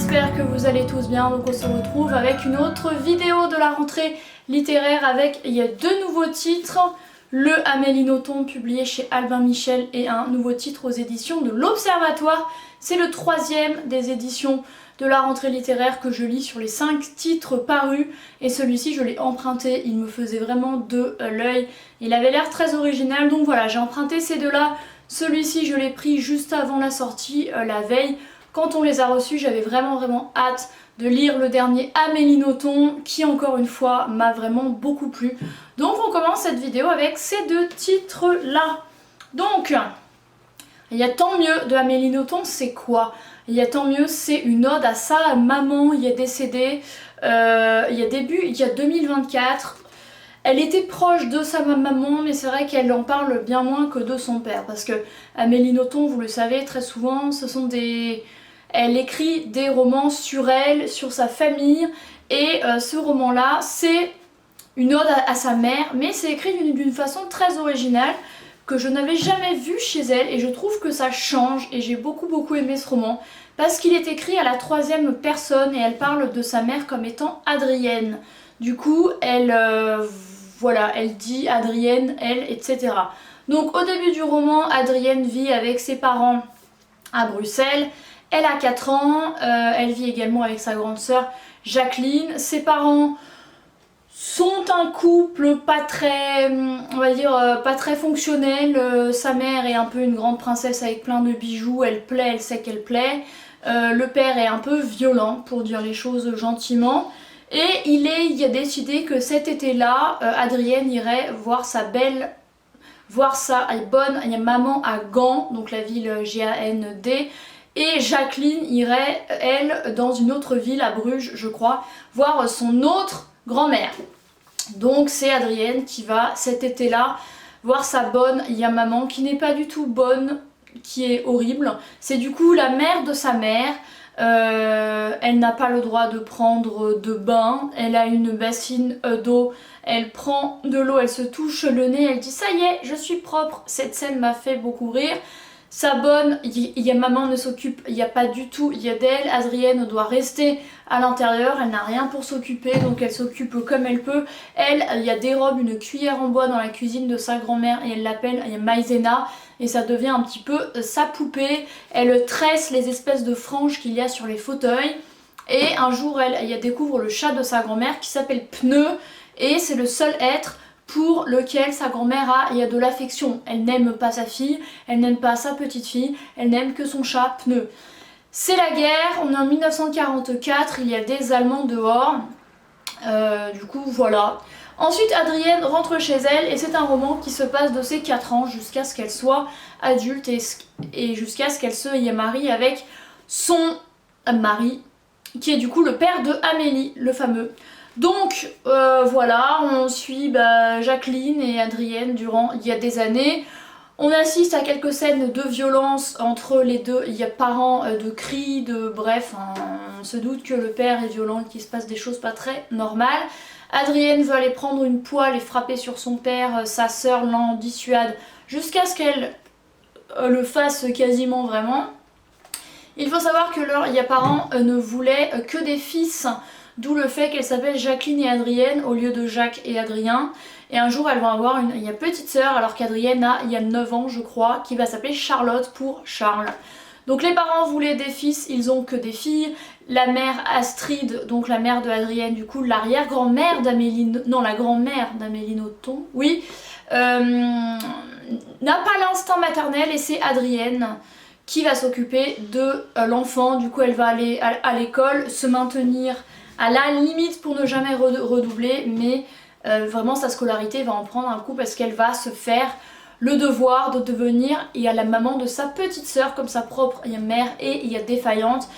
j'espère que vous allez tous bien. Donc on se retrouve avec une autre vidéo de la rentrée littéraire avec, il y a deux nouveaux titres. Le Amélie Nothomb publié chez Albin Michel et un nouveau titre aux éditions de l'Observatoire. C'est le troisième des éditions de la rentrée littéraire que je lis sur les 5 titres parus. Et celui-ci je l'ai emprunté, il me faisait vraiment de l'œil. Il avait l'air très original, donc voilà, j'ai emprunté ces deux-là. Celui-ci je l'ai pris juste avant la sortie, la veille. Quand on les a reçus, j'avais vraiment hâte de lire le dernier Amélie Nothomb qui encore une fois m'a vraiment beaucoup plu. Donc on commence cette vidéo avec ces deux titres là. Donc il y a tant mieux de Amélie Nothomb, c'est quoi? Il y a tant mieux, c'est une ode à sa maman, il est décédé il y a 2024. Elle était proche de sa maman, mais c'est vrai qu'elle en parle bien moins que de son père. Parce que Amélie Nothomb, vous le savez, très souvent, ce sont des... Elle écrit des romans sur elle, sur sa famille. Et ce roman-là, c'est une ode à sa mère, mais c'est écrit d'une façon très originale que je n'avais jamais vue chez elle. Et je trouve que ça change, et j'ai beaucoup aimé ce roman. Parce qu'il est écrit à la 3e personne, et elle parle de sa mère comme étant Adrienne. Du coup, voilà, elle dit Adrienne, elle, etc. Donc au début du roman, Adrienne vit avec ses parents à Bruxelles. Elle a 4 ans, elle vit également avec sa grande sœur Jacqueline. Ses parents sont un couple pas très, on va dire, pas très fonctionnel. Sa mère est un peu une grande princesse avec plein de bijoux, elle plaît, elle sait qu'elle plaît. Le père est un peu violent, pour dire les choses gentiment. Et il a décidé que cet été-là, Adrienne irait voir sa bonne maman à Gand, donc la ville Gand, et Jacqueline irait, elle, dans une autre ville, à Bruges, je crois, voir son autre grand-mère. Donc c'est Adrienne qui va, cet été-là, voir sa bonne maman, qui n'est pas du tout bonne, qui est horrible. C'est du coup la mère de sa mère. Elle n'a pas le droit de prendre de bain, elle a une bassine d'eau, elle prend de l'eau, elle se touche le nez, elle dit ça y est, je suis propre. Cette scène m'a fait beaucoup rire. Sa bonne, maman ne s'occupe, il n'y a pas du tout d'elle. Adrienne doit rester à l'intérieur, elle n'a rien pour s'occuper, donc elle s'occupe comme elle peut. Elle, il y a des robes, une cuillère en bois dans la cuisine de sa grand-mère et elle l'appelle Maïzena. Et ça devient un petit peu sa poupée. Elle tresse les espèces de franges qu'il y a sur les fauteuils. Et un jour, elle découvre le chat de sa grand-mère qui s'appelle Pneu. Et c'est le seul être pour lequel sa grand-mère a de l'affection. Elle n'aime pas sa fille, elle n'aime pas sa petite fille, elle n'aime que son chat Pneu. C'est la guerre, on est en 1944, il y a des Allemands dehors. Du coup, voilà. Ensuite, Adrienne rentre chez elle et c'est un roman qui se passe de ses 4 ans jusqu'à ce qu'elle soit adulte et jusqu'à ce qu'elle se marie avec son mari, qui est du coup le père de Amélie, le fameux. Donc voilà, on suit Jacqueline et Adrienne durant il y a des années. On assiste à quelques scènes de violence entre les deux, il y a parents, de cris, bref, on se doute que le père est violent, qu'il se passe des choses pas très normales. Adrienne veut aller prendre une poêle et frapper sur son père, sa sœur l'en dissuade jusqu'à ce qu'elle le fasse quasiment vraiment. Il faut savoir que leurs parents ne voulaient que des fils, d'où le fait qu'elles s'appellent Jacqueline et Adrienne au lieu de Jacques et Adrien. Et un jour elles vont avoir une petite sœur alors qu'Adrienne a 9 ans je crois, qui va s'appeler Charlotte pour Charles. Donc les parents voulaient des fils, ils ont que des filles. La mère Astrid, donc la mère de Adrienne, du coup l'arrière-grand-mère d'Amélie, non la grand-mère d'Amélie Nothomb, oui, n'a pas l'instinct maternel et c'est Adrienne qui va s'occuper de l'enfant. Du coup elle va aller à l'école, se maintenir à la limite pour ne jamais redoubler, mais vraiment sa scolarité va en prendre un coup parce qu'elle va se faire le devoir de devenir la maman de sa petite sœur comme sa propre mère et défaillante.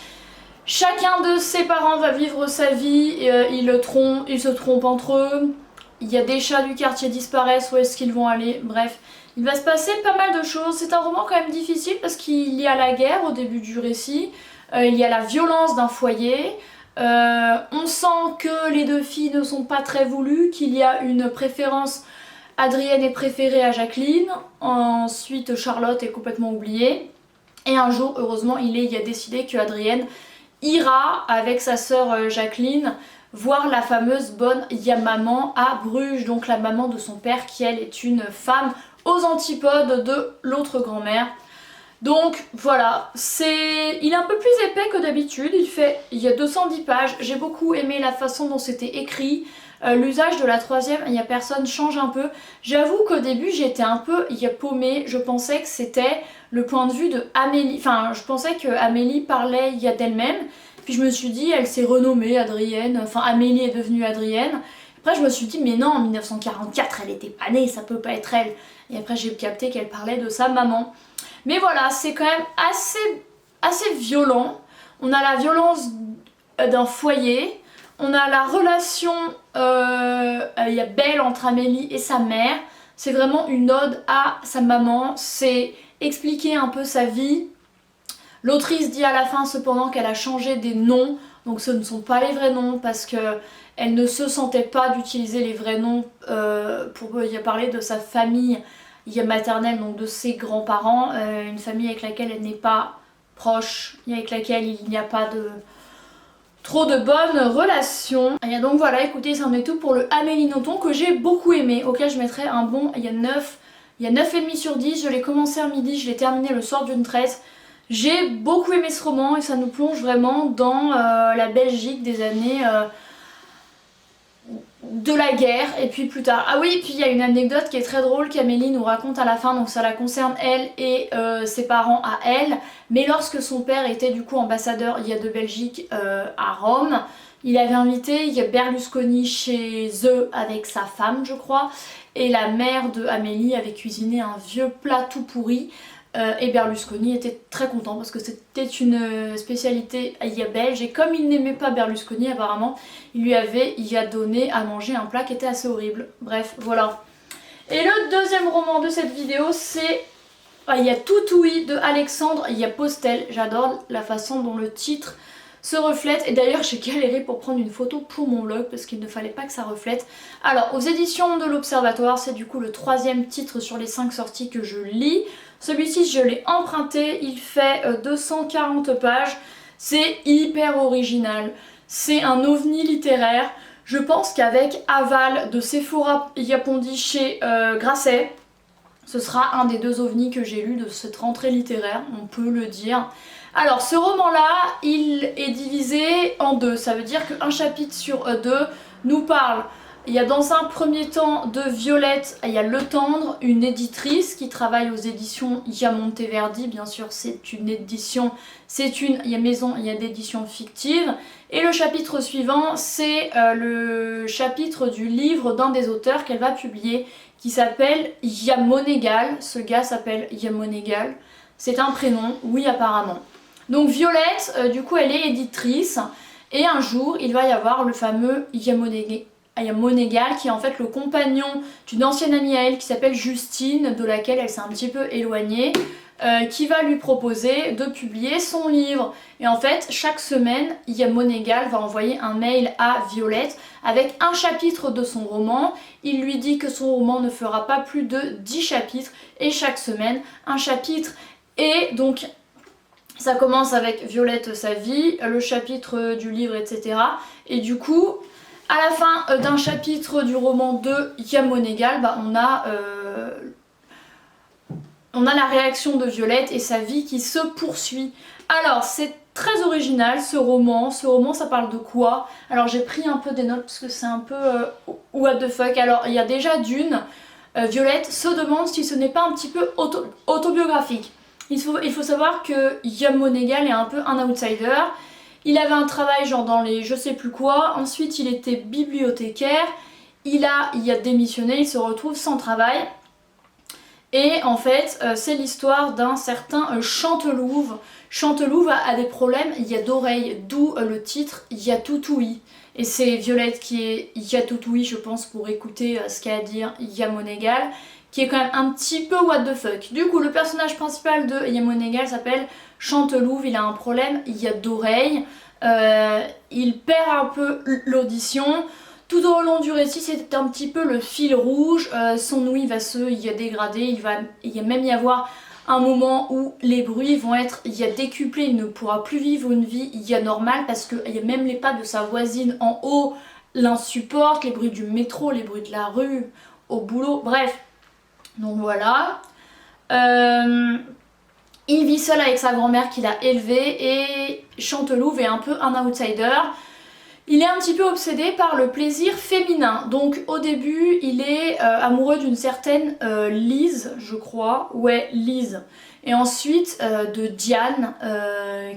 Chacun de ses parents va vivre sa vie, ils se trompent entre eux, il y a des chats du quartier disparaissent, où est-ce qu'ils vont aller, bref. Il va se passer pas mal de choses, c'est un roman quand même difficile parce qu'il y a la guerre au début du récit, il y a la violence d'un foyer, on sent que les deux filles ne sont pas très voulues, qu'il y a une préférence. Adrienne est préférée à Jacqueline, ensuite Charlotte est complètement oubliée. Et un jour, heureusement, il a décidé que Adrienne ira avec sa sœur Jacqueline voir la fameuse bonne Yamaman à Bruges, donc la maman de son père qui elle est une femme aux antipodes de l'autre grand-mère. Donc voilà, il est un peu plus épais que d'habitude, il y a 210 pages, j'ai beaucoup aimé la façon dont c'était écrit, l'usage de la troisième, il y a personne, change un peu. J'avoue qu'au début j'étais un peu paumée, je pensais que c'était le point de vue de Amélie, enfin je pensais que Amélie parlait d'elle-même, puis je me suis dit elle s'est renommée Adrienne, enfin Amélie est devenue Adrienne. Après je me suis dit mais non, en 1944 elle était pas née, ça peut pas être elle. Et après j'ai capté qu'elle parlait de sa maman. Mais voilà, c'est quand même assez violent. On a la violence d'un foyer, on a la relation, il y a Belle entre Amélie et sa mère. C'est vraiment une ode à sa maman, c'est expliquer un peu sa vie. L'autrice dit à la fin cependant qu'elle a changé des noms, donc ce ne sont pas les vrais noms parce qu'elle ne se sentait pas d'utiliser les vrais noms pour parler de sa famille maternelle, donc de ses grands-parents, une famille avec laquelle elle n'est pas proche, et avec laquelle il n'y a pas trop de bonnes relations. Et donc voilà, écoutez, c'en est tout pour le Amélie Nothomb que j'ai beaucoup aimé, auquel je mettrais un bon, il y a 9,5 sur 10, je l'ai commencé à midi, je l'ai terminé le soir d'une traite. J'ai beaucoup aimé ce roman et ça nous plonge vraiment dans la Belgique des années de la guerre et puis plus tard. Ah oui, puis il y a une anecdote qui est très drôle qu'Amélie nous raconte à la fin, donc ça la concerne elle et ses parents à elle, mais lorsque son père était du coup ambassadeur de Belgique à Rome, il avait invité Berlusconi chez eux avec sa femme je crois, et la mère de Amélie avait cuisiné un vieux plat tout pourri. Et Berlusconi était très content parce que c'était une spécialité belge, et comme il n'aimait pas Berlusconi apparemment, il lui avait donné à manger un plat qui était assez horrible. Bref, voilà. Et le deuxième roman de cette vidéo, c'est Toutoui de Alexandre Postel. J'adore la façon dont le titre se reflète, et d'ailleurs j'ai galéré pour prendre une photo pour mon vlog parce qu'il ne fallait pas que ça reflète. Alors aux éditions de l'Observatoire, c'est du coup le troisième titre sur les 5 sorties que je lis. Celui-ci je l'ai emprunté, il fait 240 pages, c'est hyper original, c'est un ovni littéraire. Je pense qu'avec Aval de Sephora Yapondi chez Grasset, ce sera un des 2 ovnis que j'ai lu de cette rentrée littéraire, on peut le dire. Alors ce roman-là, il est divisé en 2, ça veut dire qu'un chapitre sur 2 nous parle. Il y a dans un premier temps de Violette, il y a Le Tendre, une éditrice qui travaille aux éditions Monteverdi, bien sûr c'est une édition, il y a maison, il y a d'éditions fictives. Et le chapitre suivant, c'est le chapitre du livre d'un des auteurs qu'elle va publier, qui s'appelle Yamonegal. Ce gars s'appelle Yamonegal, c'est un prénom, oui apparemment. Donc Violette, du coup elle est éditrice, et un jour il va y avoir le fameux Yamonegal qui est en fait le compagnon d'une ancienne amie à elle qui s'appelle Justine, de laquelle elle s'est un petit peu éloignée, qui va lui proposer de publier son livre. Et en fait chaque semaine Yamonegal va envoyer un mail à Violette avec un chapitre de son roman. Il lui dit que son roman ne fera pas plus de 10 chapitres, et chaque semaine un chapitre. Et donc ça commence avec Violette, sa vie, le chapitre du livre, etc. Et du coup, à la fin d'un chapitre du roman de Yamonegal, on a la réaction de Violette et sa vie qui se poursuit. Alors, c'est très original ce roman. Ce roman, ça parle de quoi? Alors, j'ai pris un peu des notes parce que c'est un peu what the fuck. Alors, il y a déjà Violette se demande si ce n'est pas un petit peu autobiographique. Il faut savoir que Yamonegal est un peu un outsider. Il avait un travail genre dans les je sais plus quoi, ensuite il était bibliothécaire, il a démissionné, il se retrouve sans travail. Et en fait c'est l'histoire d'un certain Chantelouve. Chantelouve a des problèmes d'oreille, d'où le titre Toutoui. Et c'est Violette qui est Toutoui je pense pour écouter ce qu'a à dire Yamonegal, qui est quand même un petit peu what the fuck. Du coup le personnage principal de Yamonegal s'appelle Chantelouve, il a un problème d'oreille, il perd un peu l'audition. Tout au long du récit c'est un petit peu le fil rouge, son ouïe va se dégrader, il va même y avoir un moment où les bruits vont être décuplés, il ne pourra plus vivre une vie normale parce que même les pas de sa voisine en haut l'insupportent, les bruits du métro, les bruits de la rue, au boulot, bref. Donc voilà. Il vit seul avec sa grand-mère qu'il a élevée et Chantelouve est un peu un outsider. Il est un petit peu obsédé par le plaisir féminin. Donc au début, il est amoureux d'une certaine Lise, je crois. Ouais, Lise. Et ensuite de Diane,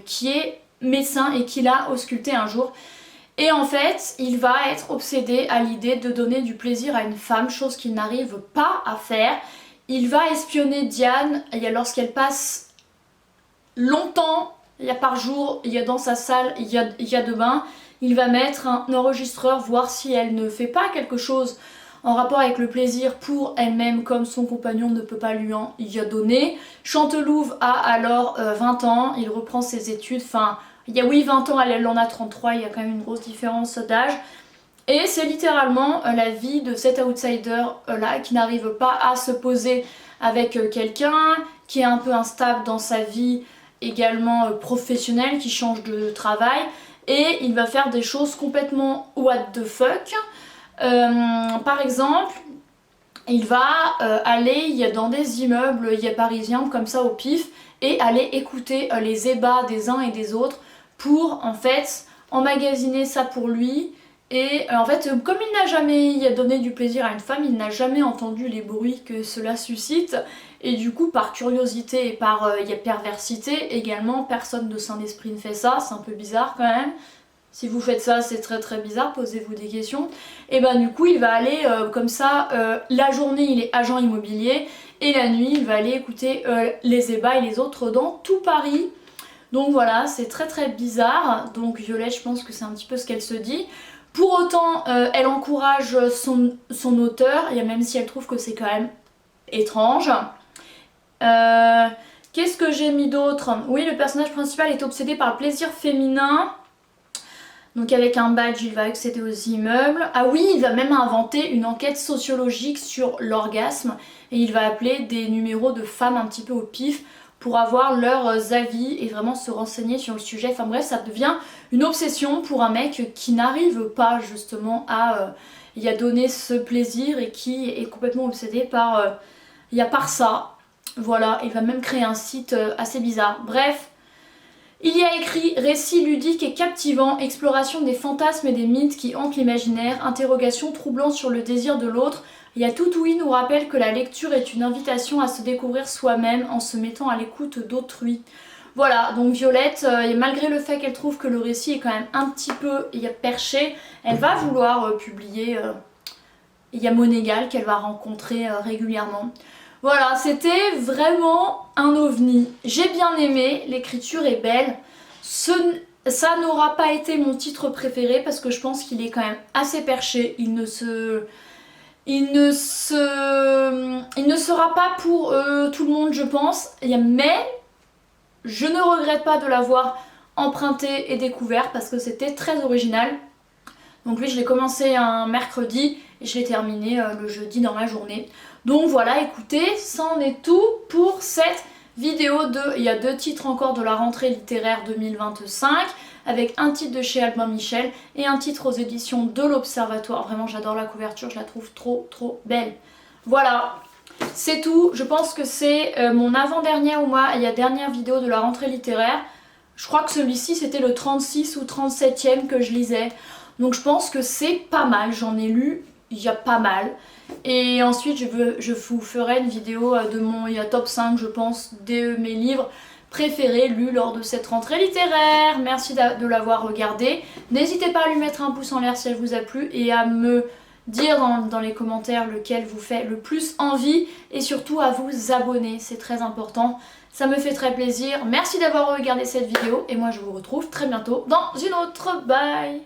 qui est médecin et qui l'a ausculté un jour. Et en fait, il va être obsédé à l'idée de donner du plaisir à une femme, chose qu'il n'arrive pas à faire. Il va espionner Diane lorsqu'elle passe longtemps, par jour, dans sa salle, il y a de bain. Il va mettre un enregistreur, voir si elle ne fait pas quelque chose en rapport avec le plaisir pour elle-même, comme son compagnon ne peut pas lui en donner. Chantelouve a alors 20 ans, il reprend ses études, enfin, 20 ans, elle en a 33, il y a quand même une grosse différence d'âge. Et c'est littéralement la vie de cet outsider-là qui n'arrive pas à se poser avec quelqu'un, qui est un peu instable dans sa vie également professionnelle, qui change de travail. Et il va faire des choses complètement what the fuck. Par exemple, il va aller dans des immeubles parisiens comme ça au pif et aller écouter les ébats des uns et des autres pour en fait emmagasiner ça pour lui. Et en fait, comme il n'a jamais donné du plaisir à une femme, il n'a jamais entendu les bruits que cela suscite. Et du coup, par curiosité et par perversité également, personne de sain d'esprit ne fait ça. C'est un peu bizarre quand même. Si vous faites ça, c'est très très bizarre, posez-vous des questions. Et ben du coup, il va aller comme ça, la journée il est agent immobilier et la nuit il va aller écouter les ébats et les autres dans tout Paris. Donc voilà, c'est très très bizarre. Donc Violette, je pense que c'est un petit peu ce qu'elle se dit. Pour autant, elle encourage son auteur, et même si elle trouve que c'est quand même étrange. Qu'est-ce que j'ai mis d'autre? Oui, le personnage principal est obsédé par le plaisir féminin. Donc avec un badge, il va accéder aux immeubles. Ah oui, il va même inventer une enquête sociologique sur l'orgasme. Et il va appeler des numéros de femmes un petit peu au pif pour avoir leurs avis et vraiment se renseigner sur le sujet. Enfin bref, ça devient une obsession pour un mec qui n'arrive pas justement à donner ce plaisir et qui est complètement obsédé par ça. Voilà, il va même créer un site assez bizarre. Bref, il y a écrit récit ludique et captivant, exploration des fantasmes et des mythes qui hantent l'imaginaire, interrogation troublante sur le désir de l'autre. Yatoutouï nous rappelle que la lecture est une invitation à se découvrir soi-même en se mettant à l'écoute d'autrui. Voilà, donc Violette, malgré le fait qu'elle trouve que le récit est quand même un petit peu perché, elle va vouloir publier Monégal qu'elle va rencontrer régulièrement. Voilà, c'était vraiment un ovni. J'ai bien aimé, l'écriture est belle. Ça n'aura pas été mon titre préféré parce que je pense qu'il est quand même assez perché. Il ne sera pas pour tout le monde, je pense. Mais je ne regrette pas de l'avoir emprunté et découvert parce que c'était très original. Donc lui, je l'ai commencé un mercredi et je l'ai terminé le jeudi dans la journée. Donc voilà, écoutez, ça en est tout pour cette vidéo il y a 2 titres encore de la rentrée littéraire 2025 avec un titre de chez Albin Michel et un titre aux éditions de l'Observatoire. Vraiment, j'adore la couverture, je la trouve trop trop belle. Voilà, c'est tout. Je pense que c'est mon avant-dernière dernière vidéo de la rentrée littéraire. Je crois que celui-ci c'était le 36 ou 37e que je lisais. Donc je pense que c'est pas mal, j'en ai lu il y a pas mal. Et ensuite je vous ferai une vidéo de mon top 5 je pense de mes livres préférés lus lors de cette rentrée littéraire. Merci de l'avoir regardé. N'hésitez pas à lui mettre un pouce en l'air si elle vous a plu et à me dire dans les commentaires lequel vous fait le plus envie et surtout à vous abonner, c'est très important. Ça me fait très plaisir. Merci d'avoir regardé cette vidéo et moi je vous retrouve très bientôt dans une autre. Bye!